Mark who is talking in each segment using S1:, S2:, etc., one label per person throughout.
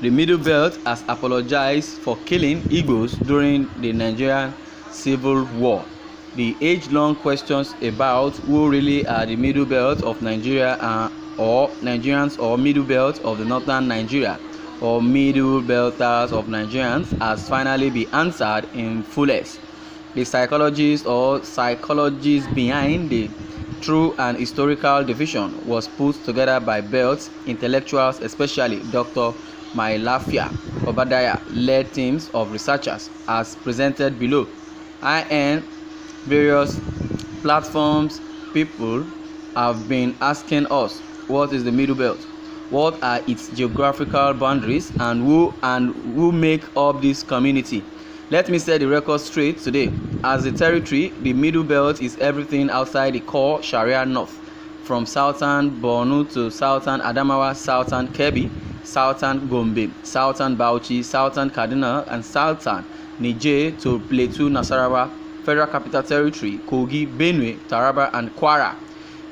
S1: The Middle Belt has apologized for killing IGBOs during the Nigerian Civil War. The age-long questions about who really are the Middle Belt of Nigeria or Nigerians or Middle Belt of the Northern Nigeria or Middle Belters of Nigerians has finally been answered in fullest. The psychologists behind the true and historical division was put together by Belt intellectuals, especially Dr. Mailafia Obadiah led teams of researchers as presented below. In various platforms, people have been asking us, what is the Middle Belt? What are its geographical boundaries and who make up this community? Let me set the record straight today. As a territory, the Middle Belt is everything outside the core Sharia North, from southern Borno to southern Adamawa, southern Kebbi, southern Gombe, southern Bauchi, southern Kaduna, and southern Niger to Plateau, Nasarawa, Federal Capital Territory, Kogi, Benue, Taraba, and Kwara.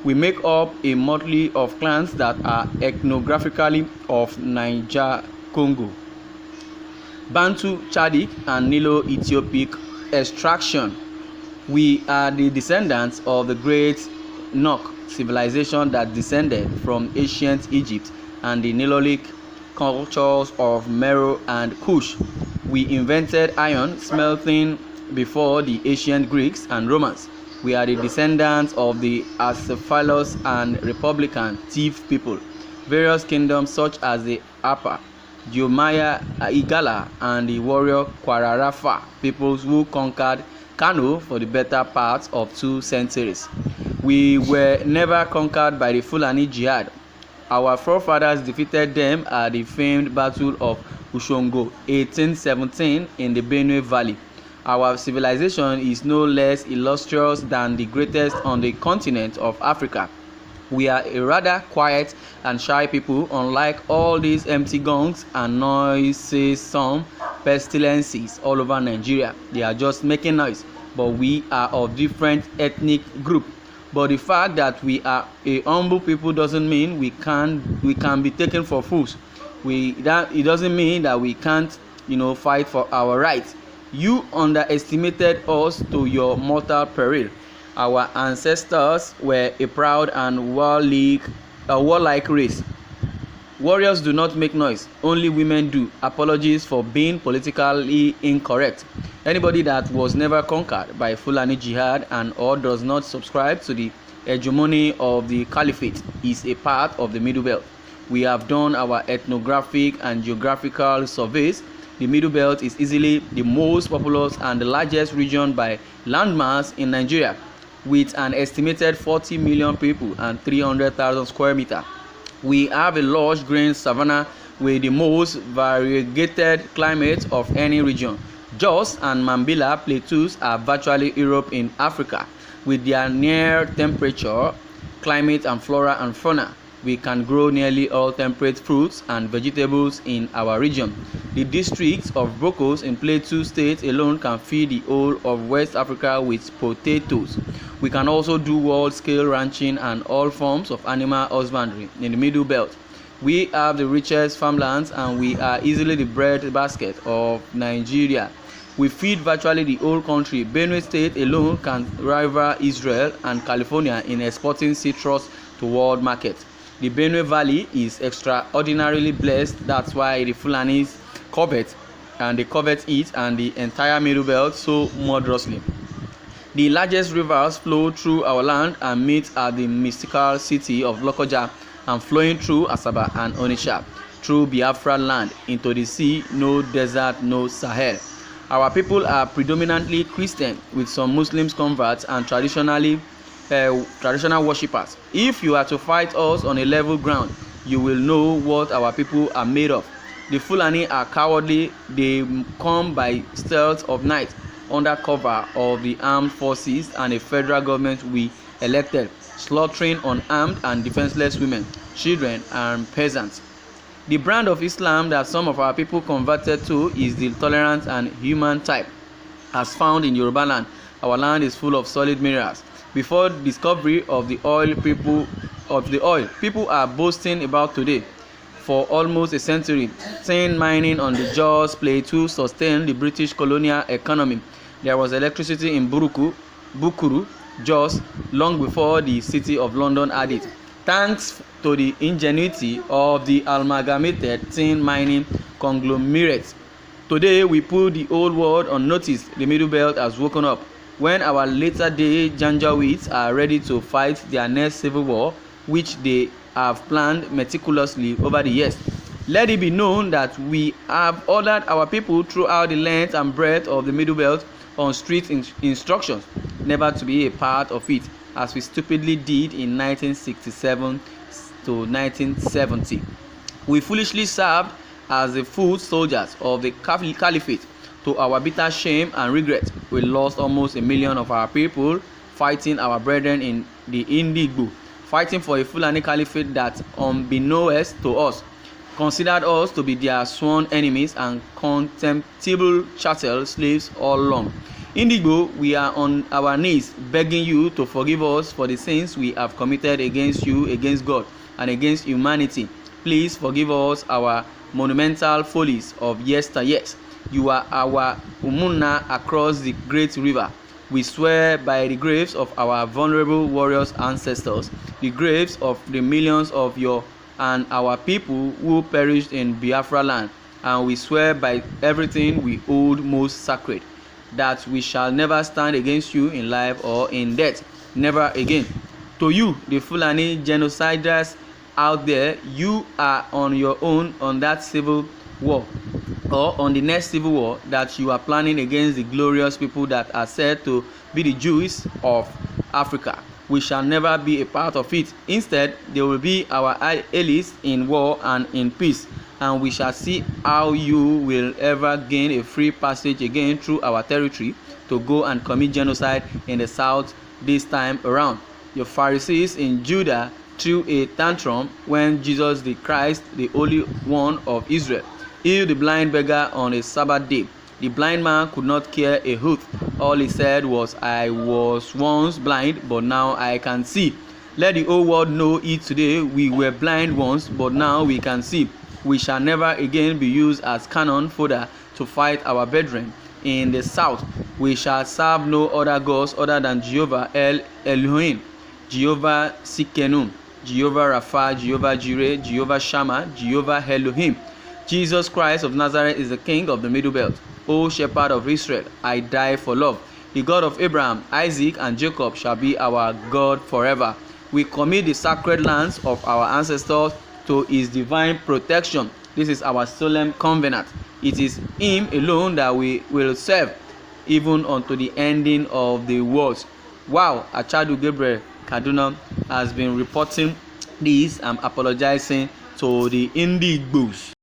S1: We make up a motley of clans that are ethnographically of Niger, Congo, Bantu, Chadic, and Nilo-Ethiopic extraction. We are the descendants of the great Nok civilization that descended from ancient Egypt and the Nilotic cultures of Meroe and Kush. We invented iron smelting before the ancient Greeks and Romans. We are the descendants of the Acephalous and Republican thief people. Various kingdoms such as the Apa, Jomaya, Igala, and the warrior Kwararafa peoples who conquered Kano for the better part of 2 centuries. We were never conquered by the Fulani Jihad. Our forefathers defeated them at the famed Battle of Ushongo 1817 in the Benue Valley. Our civilization is no less illustrious than the greatest on the continent of Africa. We are a rather quiet and shy people, unlike all these empty guns and noisome pestilences all over Nigeria. They are just making noise, but we are of different ethnic group. But the fact that we are a humble people doesn't mean we can be taken for fools. It doesn't mean that we can't, fight for our rights. You underestimated us to your mortal peril. Our ancestors were a proud and warlike race. Warriors do not make noise, only women do. Apologies for being politically incorrect. Anybody that was never conquered by Fulani Jihad and or does not subscribe to the hegemony of the Caliphate is a part of the Middle Belt. We have done our ethnographic and geographical surveys. The Middle Belt is easily the most populous and the largest region by landmass in Nigeria, with an estimated 40 million people and 300,000 square meters. We have a lush green savanna with the most variegated climate of any region. Jos and Mambila plateaus are virtually Europe in Africa, with their near temperature climate and flora and fauna. We can grow nearly all temperate fruits and vegetables in our region. The district of Bokos in Plateau State alone can feed the whole of West Africa with potatoes. We can also do world-scale ranching and all forms of animal husbandry in the Middle Belt. We have the richest farmlands and we are easily the bread basket of Nigeria. We feed virtually the whole country. Benue State alone can rival Israel and California in exporting citrus to world market. The Benue Valley is extraordinarily blessed. That's why the Fulanis covet it and the entire Middle Belt so murderously. The largest rivers flow through our land and meet at the mystical city of Lokoja and flowing through Asaba and Onitsha, through Biafra land into the sea, no desert, no Sahel. Our people are predominantly Christian with some Muslims converts and traditional worshippers. If you are to fight us on a level ground, you will know what our people are made of. The Fulani are cowardly. They come by stealth of night under cover of the armed forces and a federal government we elected, slaughtering unarmed and defenseless women, children, and peasants. The brand of Islam that some of our people converted to is the tolerant and human type. As found in Yoruba land, our land is full of solid minerals. Before discovery of the oil people are boasting about today, For almost a century, tin mining on the Jos Plateau sustained the British colonial economy. There was electricity in Bukuru, Jos, long before the City of London had it, thanks to the ingenuity of the amalgamated tin mining conglomerate. Today, we put the old world on notice. The Middle Belt has woken up. When our later day Janjaweeds are ready to fight their next civil war, which they have planned meticulously over the years, let it be known that we have ordered our people throughout the length and breadth of the Middle Belt on strict instructions never to be a part of it, as we stupidly did in 1967 to 1970. We foolishly served as the foot soldiers of the caliphate. To our bitter shame and regret, we lost almost 1 million of our people fighting our brethren in the Indigbo, fighting for a Fulani caliphate that, unbeknownst to us, considered us to be their sworn enemies and contemptible chattel slaves all along. Indigbo, we are on our knees begging you to forgive us for the sins we have committed against you, against God, and against humanity. Please forgive us our monumental follies of yesteryears. You are our Umunna across the great river. We swear by the graves of our vulnerable warriors ancestors, the graves of the millions of your and our people who perished in Biafra land, and we swear by everything we hold most sacred, that we shall never stand against you in life or in death, never again. To you, the Fulani genociders out there, you are on your own on that civil war, or on the next civil war that you are planning against the glorious people that are said to be the Jews of Africa. We shall never be a part of it. Instead, they will be our allies in war and in peace, and we shall see how you will ever gain a free passage again through our territory to go and commit genocide in the south this time around. Your Pharisees in Judah threw a tantrum when Jesus the Christ, the Holy One of Israel, healed the blind beggar on a Sabbath day. The blind man could not care a hoot. All he said was, I was once blind, but now I can see. Let the whole world know it today. We were blind once, but now we can see. We shall never again be used as cannon fodder to fight our brethren in the south. We shall serve no other gods other than Jehovah El Elohim, Jehovah Sikenu, Jehovah Rapha, Jehovah Jireh, Jehovah Shammah, Jehovah Elohim. Jesus Christ of Nazareth is the King of the Middle Belt. O Shepherd of Israel, I die for love. The God of Abraham, Isaac, and Jacob shall be our God forever. We commit the sacred lands of our ancestors to his divine protection. This is our solemn covenant. It is him alone that we will serve, even unto the ending of the world. Wow, Achadu Gabriel Kaduna has been reporting this. I'm apologizing to the Indigbos.